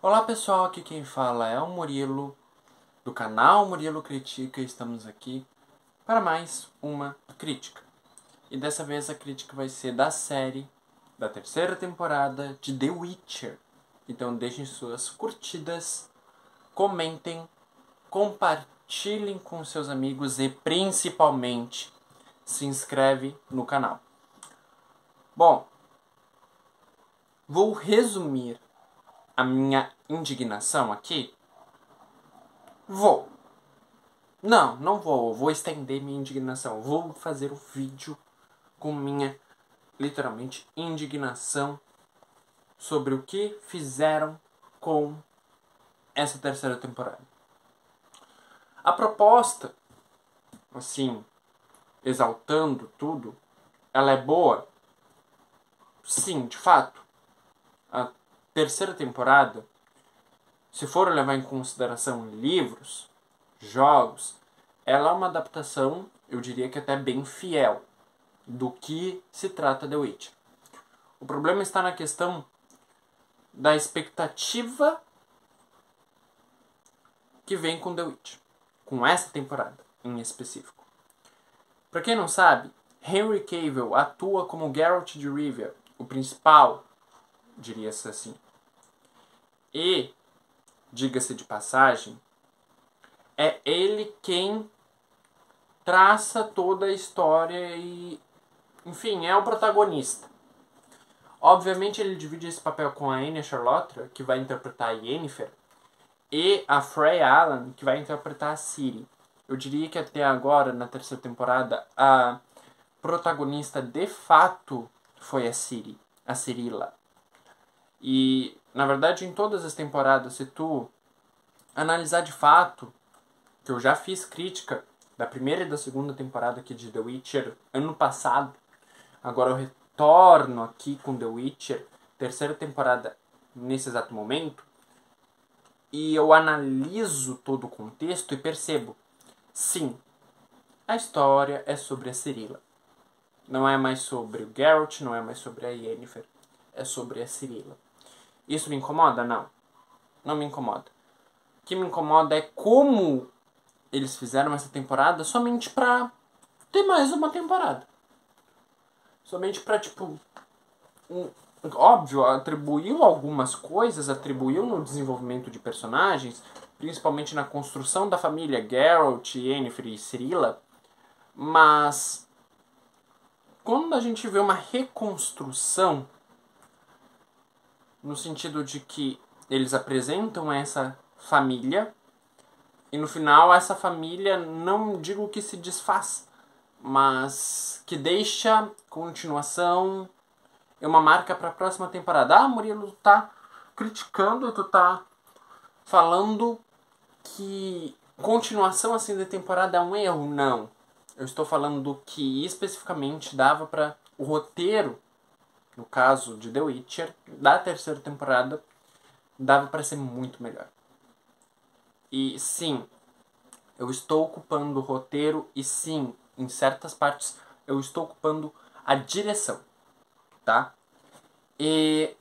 Olá pessoal, aqui quem fala é o Murilo, do canal Murilo Critica, e estamos aqui para mais uma crítica. E dessa vez a crítica vai ser da série da terceira temporada de The Witcher. Então deixem suas curtidas, comentem, compartilhem com seus amigos e principalmente se inscreve no canal. Bom, vou resumir a minha indignação aqui. Não vou. Vou estender minha indignação. Vou fazer o vídeo com minha, literalmente, indignação sobre o que fizeram com essa terceira temporada. A proposta, assim, exaltando tudo, ela é boa? Sim, de fato. A terceira temporada, se for levar em consideração livros, jogos, ela é uma adaptação, eu diria que até bem fiel do que se trata The Witcher. O problema está na questão da expectativa que vem com The Witcher, com essa temporada em específico. Para quem não sabe, Henry Cavill atua como Geralt de Rivia, o principal, diria-se assim. E, diga-se de passagem, é ele quem traça toda a história e, enfim, é o protagonista. Obviamente ele divide esse papel com a Anya Charlotte, que vai interpretar a Yennefer, e a Freya Allan, que vai interpretar a Ciri. Eu diria que até agora, na terceira temporada, a protagonista de fato foi a Ciri, a Cirilla. E, na verdade, em todas as temporadas, se tu analisar de fato, que eu já fiz crítica da primeira e da segunda temporada aqui de The Witcher ano passado, agora eu retorno aqui com The Witcher, terceira temporada nesse exato momento, e eu analiso todo o contexto e percebo, sim, a história é sobre a Cirilla. Não é mais sobre o Geralt, não é mais sobre a Yennefer, é sobre a Cirilla. Isso me incomoda? Não. Não me incomoda. O que me incomoda é como eles fizeram essa temporada somente pra ter mais uma temporada. Somente pra, tipo... óbvio, atribuiu algumas coisas, atribuiu no desenvolvimento de personagens, principalmente na construção da família Geralt, Yennefer e Cirilla, mas quando a gente vê uma reconstrução, no sentido de que eles apresentam essa família, e no final essa família, não digo que se desfaz, mas que deixa continuação, é uma marca para a próxima temporada. Ah, Murilo, tu tá criticando, tu tá falando que continuação assim da temporada é um erro? Não. Eu estou falando do que especificamente dava para o roteiro, no caso de The Witcher, da terceira temporada, dava para ser muito melhor. E sim, eu estou ocupando o roteiro e sim, em certas partes, eu estou ocupando a direção, tá? E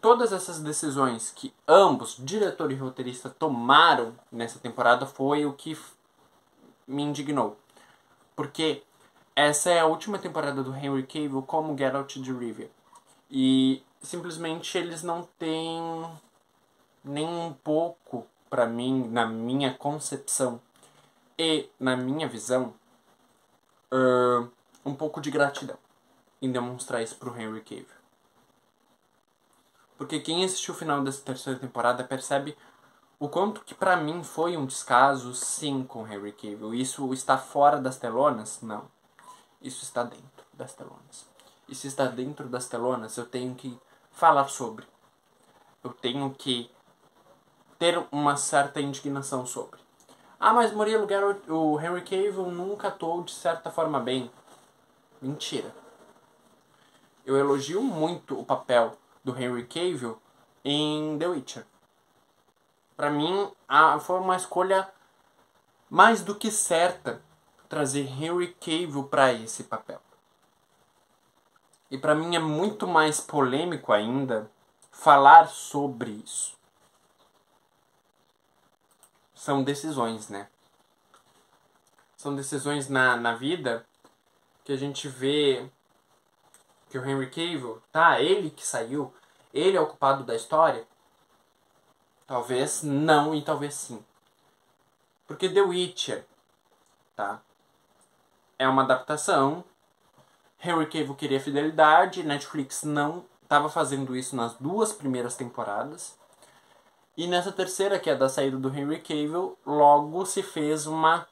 todas essas decisões que ambos, diretor e roteirista, tomaram nessa temporada foi o que me indignou. Porque essa é a última temporada do Henry Cavill como Geralt de Rivia. E simplesmente eles não têm nem um pouco, pra mim, na minha concepção e na minha visão, um pouco de gratidão em demonstrar isso pro Henry Cavill. Porque quem assistiu o final dessa terceira temporada percebe o quanto que pra mim foi um descaso, sim, com Henry Cavill. Isso está fora das telonas? Não. Isso está dentro das telonas. E se está dentro das telonas, eu tenho que falar sobre. Eu tenho que ter uma certa indignação sobre. Ah, mas Murilo, o Henry Cavill nunca atuou de certa forma bem. Mentira. Eu elogio muito o papel do Henry Cavill em The Witcher. Pra mim, foi uma escolha mais do que certa trazer Henry Cavill para esse papel. E pra mim é muito mais polêmico ainda falar sobre isso. são decisões, né? São decisões na vida que a gente vê que o Henry Cavill, tá, ele que saiu, ele é o culpado da história? Talvez não e talvez sim. Porque The Witcher, tá, é uma adaptação. Henry Cavill queria fidelidade, Netflix não estava fazendo isso nas 2 primeiras temporadas. E nessa terceira, que é da saída do Henry Cavill, logo se fez uma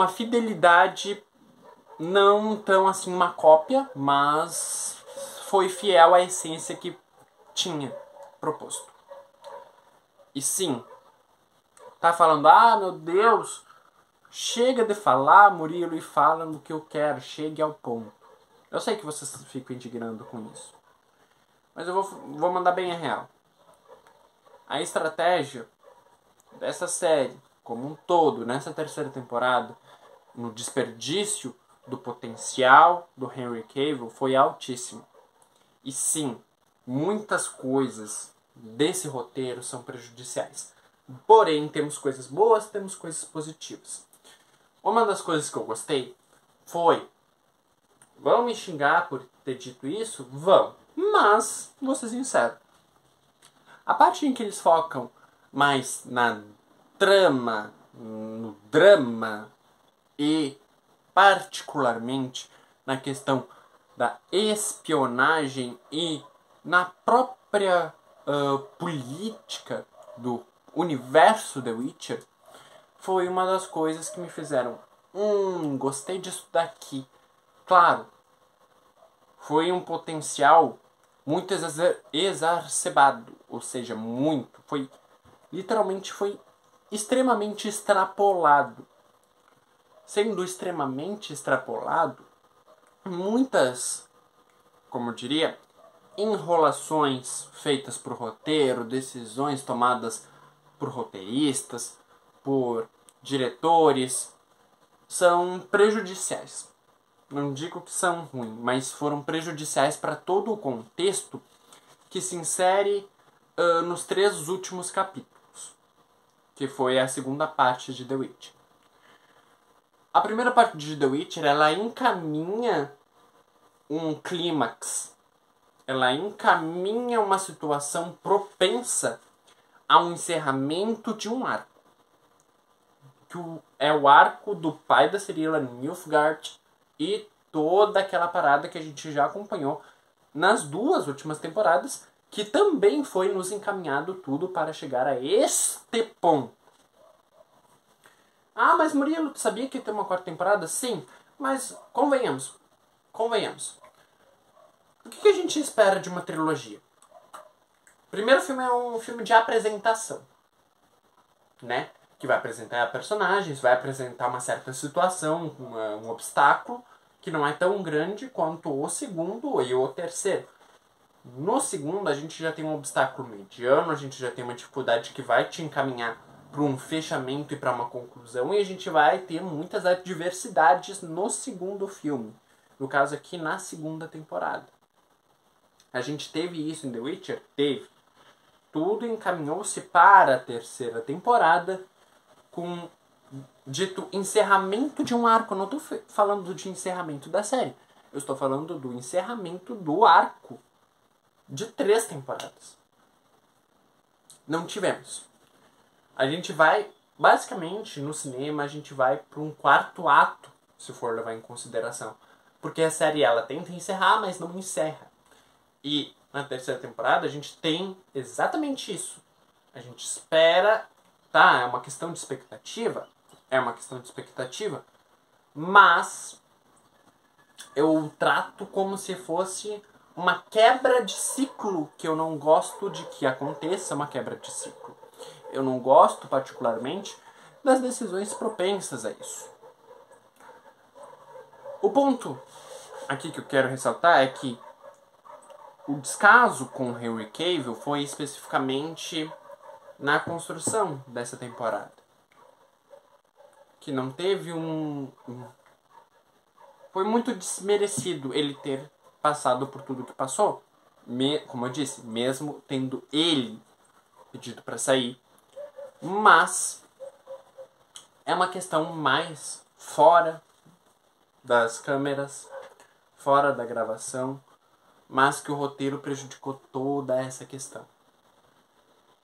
fidelidade, não tão assim uma cópia, mas foi fiel à essência que tinha proposto. E sim, tá falando, ah, meu Deus, chega de falar, Murilo, e fala no que eu quero, chegue ao ponto. Eu sei que vocês ficam indignando com isso, mas eu vou mandar bem a real. A estratégia dessa série, como um todo, nessa terceira temporada, no desperdício do potencial do Henry Cavill, foi altíssimo. E sim, muitas coisas desse roteiro são prejudiciais. Porém, temos coisas boas, temos coisas positivas. Uma das coisas que eu gostei foi... Vão me xingar por ter dito isso? Vão. Mas, vou ser sincero. A parte em que eles focam mais na trama, no drama e particularmente na questão da espionagem e na própria política do universo The Witcher, foi uma das coisas que me fizeram gostei disso daqui. Claro, foi um potencial muito exacerbado, ou seja, literalmente foi extremamente extrapolado. Sendo extremamente extrapolado, muitas, como eu diria, enrolações feitas por roteiro, decisões tomadas por roteiristas, por diretores, são prejudiciais. Não digo que são ruins, mas foram prejudiciais para todo o contexto que se insere nos 3 últimos capítulos, que foi a segunda parte de The Witcher. A primeira parte de The Witcher, ela encaminha um clímax, ela encaminha uma situação propensa a um encerramento de um arco, que é o arco do pai da Cirilla, Nilfgaard, e toda aquela parada que a gente já acompanhou nas 2 últimas temporadas, que também foi nos encaminhado tudo para chegar a este ponto. Ah, mas Murilo, tu sabia que ia ter uma 4ª temporada? Sim, mas convenhamos. O que a gente espera de uma trilogia? O primeiro filme é um filme de apresentação, né? Que vai apresentar personagens, vai apresentar uma certa situação, um obstáculo, que não é tão grande quanto o segundo e o terceiro. No segundo, a gente já tem um obstáculo mediano, a gente já tem uma dificuldade que vai te encaminhar para um fechamento e para uma conclusão, e a gente vai ter muitas adversidades no segundo filme. No caso aqui, na segunda temporada. A gente teve isso em The Witcher? Teve. Tudo encaminhou-se para a terceira temporada com dito encerramento de um arco. Eu não estou falando de encerramento da série. Eu estou falando do encerramento do arco de 3 temporadas. Não tivemos. A gente vai, basicamente, no cinema, a gente vai para um 4º ato, se for levar em consideração. Porque a série, ela tenta encerrar, mas não encerra. E na terceira temporada, a gente tem exatamente isso. A gente espera, tá, é uma questão de expectativa, mas eu trato como se fosse uma quebra de ciclo, que eu não gosto de que aconteça uma quebra de ciclo. Eu não gosto, particularmente, das decisões propensas a isso. O ponto aqui que eu quero ressaltar é que o descaso com Henry Cavill foi especificamente na construção dessa temporada. Que não teve foi muito desmerecido ele ter passado por tudo que passou. Como eu disse, mesmo tendo ele pedido para sair, Mas é uma questão mais fora das câmeras, fora da gravação, mas que o roteiro prejudicou toda essa questão.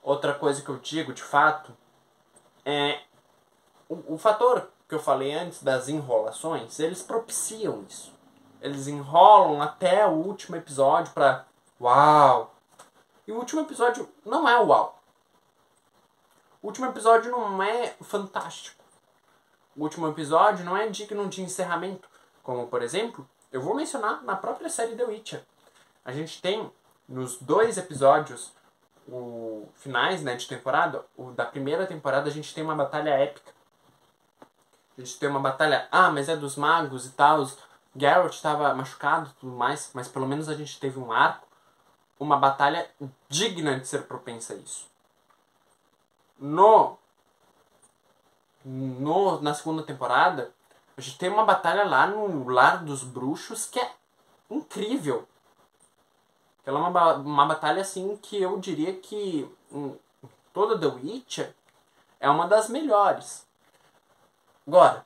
Outra coisa que eu digo, de fato, é o fator que eu falei antes das enrolações, eles propiciam isso. Eles enrolam até o último episódio pra uau! E o último episódio não é uau. O último episódio não é fantástico. O último episódio não é digno de encerramento. Como, por exemplo, eu vou mencionar na própria série The Witcher. A gente tem, nos 2 episódios finais, né, de temporada, o da primeira temporada, a gente tem uma batalha épica. A gente tem uma batalha, mas é dos magos e tal, Geralt estava machucado e tudo mais, mas pelo menos a gente teve um arco, uma batalha digna de ser propensa a isso. Na segunda temporada, a gente tem uma batalha lá no Lar dos Bruxos que é incrível. Ela é uma batalha assim que eu diria que toda The Witcher é uma das melhores. Agora,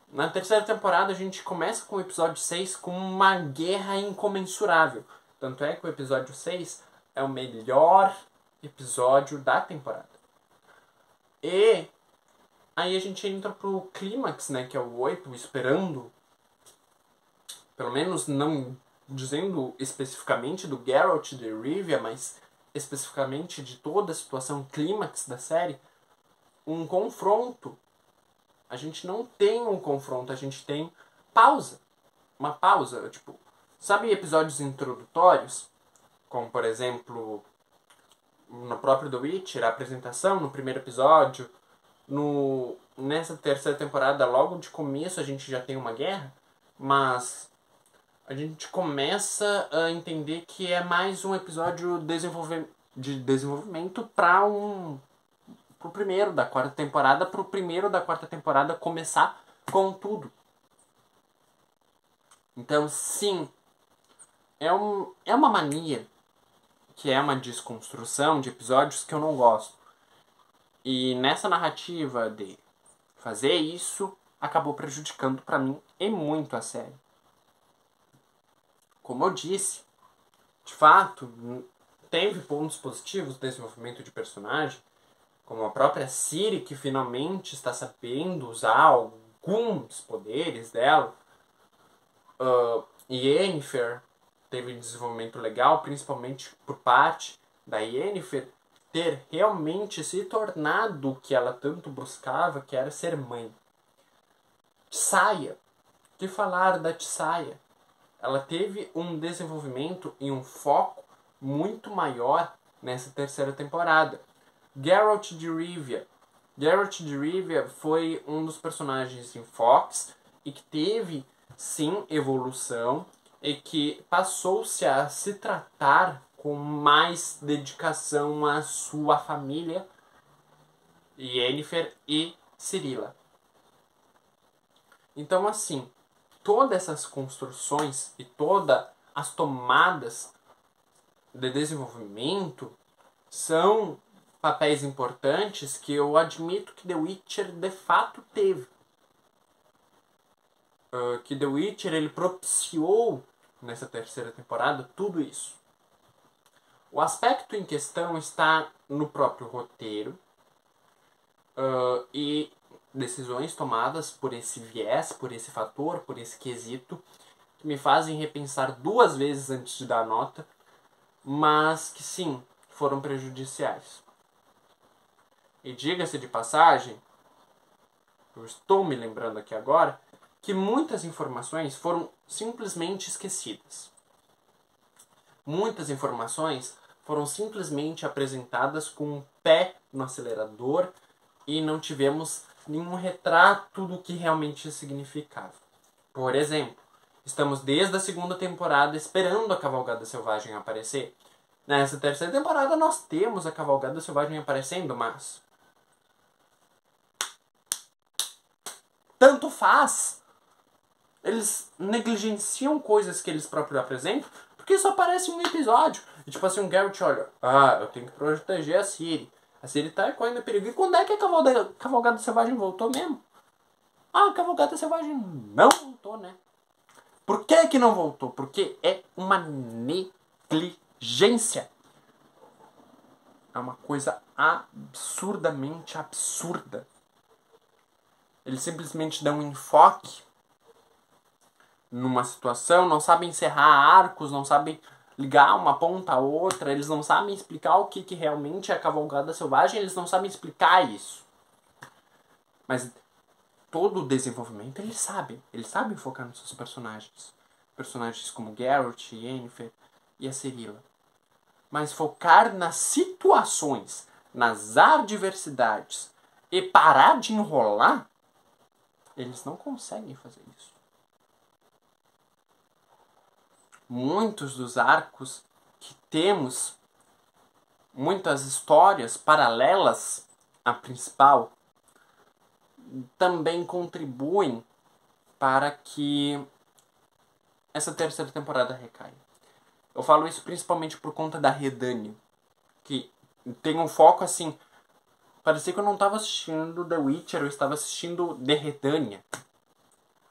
na terceira temporada a gente começa com o episódio 6 com uma guerra incomensurável. Tanto é que o episódio 6 é o melhor episódio da temporada. E aí a gente entra pro clímax, né, que é o 8, esperando, pelo menos não dizendo especificamente do Geralt de Rivia, mas especificamente de toda a situação clímax da série, um confronto. A gente não tem um confronto, a gente tem pausa. Uma pausa, tipo, sabe episódios introdutórios? Como, por exemplo, no próprio The Witcher, a apresentação no primeiro episódio. Nessa terceira temporada, logo de começo, a gente já tem uma guerra, mas a gente começa a entender que é mais um episódio de desenvolvimento para pro primeiro da quarta temporada, pro primeiro da quarta temporada começar com tudo. Então, sim, é uma mania, que é uma desconstrução de episódios que eu não gosto. E nessa narrativa de fazer isso, acabou prejudicando pra mim e muito a série. Como eu disse, de fato, teve pontos positivos no desenvolvimento de personagem, como a própria Ciri, que finalmente está sabendo usar alguns poderes dela. Yennefer teve um desenvolvimento legal, principalmente por parte da Yennefer ter realmente se tornado o que ela tanto buscava, que era ser mãe. Tissaia. Que falar da Tissaia? Ela teve um desenvolvimento e um foco muito maior nessa terceira temporada. Geralt de Rivia. Geralt de Rivia foi um dos personagens em Fox e que teve, sim, evolução e que passou-se a se tratar com mais dedicação à sua família, Yennefer e Cirilla. Então, assim, todas essas construções e todas as tomadas de desenvolvimento são papéis importantes que eu admito que The Witcher de fato teve. Que The Witcher ele propiciou nessa terceira temporada tudo isso. O aspecto em questão está no próprio roteiro e decisões tomadas por esse viés, por esse fator, por esse quesito, que me fazem repensar 2 vezes antes de dar a nota, mas que sim, foram prejudiciais. E diga-se de passagem, eu estou me lembrando aqui agora, que muitas informações foram simplesmente esquecidas. Muitas informações foram simplesmente apresentadas com um pé no acelerador e não tivemos nenhum retrato do que realmente significava. Por exemplo, estamos desde a segunda temporada esperando a Cavalgada Selvagem aparecer. Nessa terceira temporada nós temos a Cavalgada Selvagem aparecendo, mas tanto faz. Eles negligenciam coisas que eles próprios apresentam porque só aparece um episódio. E tipo assim, um Geralt olha, eu tenho que proteger a Ciri. A série tá correndo perigo. E quando é que a Cavalgada Selvagem voltou mesmo? Ah, a Cavalgada Selvagem não voltou, né? Por que não voltou? Porque é uma negligência. É uma coisa absurdamente absurda. Eles simplesmente dão um enfoque numa situação, não sabem encerrar arcos, não sabem ligar uma ponta a outra, eles não sabem explicar o que realmente é a Cavalgada Selvagem, eles não sabem explicar isso. Mas todo o desenvolvimento eles sabem focar nos seus personagens. Personagens como Geralt, Yennefer e a Cirilla. Mas focar nas situações, nas adversidades e parar de enrolar, eles não conseguem fazer isso. Muitos dos arcos que temos, muitas histórias paralelas à principal, também contribuem para que essa terceira temporada recaia. Eu falo isso principalmente por conta da Redânia, que tem um foco assim. Parecia que eu não estava assistindo The Witcher, eu estava assistindo The Redânia.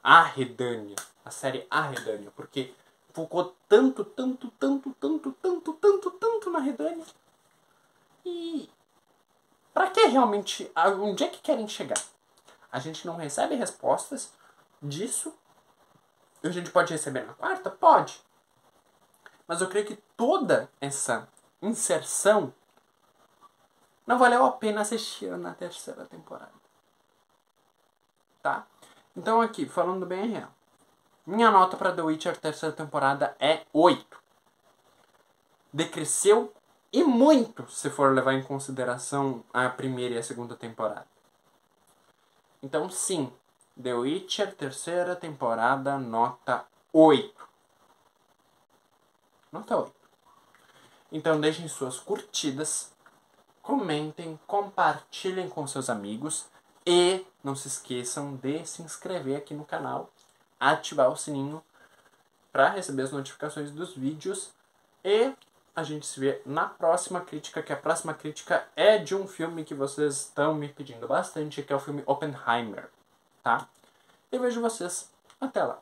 A Redânia. A série A Redânia. Porque focou tanto na Redânia. E pra que realmente? Onde é que querem chegar? A gente não recebe respostas disso. A gente pode receber na quarta? Pode. Mas eu creio que toda essa inserção não valeu a pena assistir na terceira temporada. Tá? Então aqui, falando bem real. Minha nota para The Witcher terceira temporada é 8. Decresceu e muito se for levar em consideração a primeira e a segunda temporada. Então sim, The Witcher terceira temporada nota 8. Nota 8. Então deixem suas curtidas, comentem, compartilhem com seus amigos e não se esqueçam de se inscrever aqui no canal, ativar o sininho para receber as notificações dos vídeos e a gente se vê na próxima crítica, que a próxima crítica é de um filme que vocês estão me pedindo bastante, que é o filme Oppenheimer, tá? Eu vejo vocês até lá.